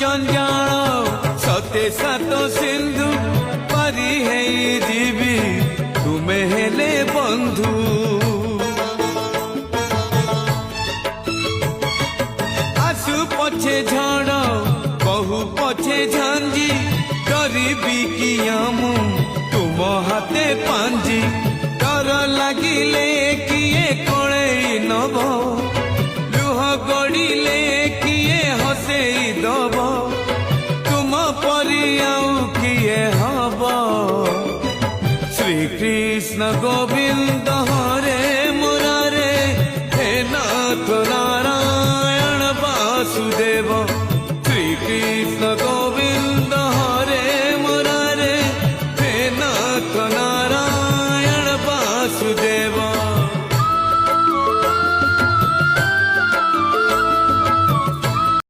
जंजाल सते सात सिंधु पारी है जीवी तुम्हें हेले बंधु आसु पछे झड़ बहु पछे झांझी डरबी किया मु तुम हाथे पांजी डर लगिले किए कड़े नब लुह गड़िले किए हसेई दब तुम परी आउ किए हब श्री कृष्ण गोविंद हरे मुरारे हे नाथ नारायण वासुदेव श्री कृष्ण गोविंद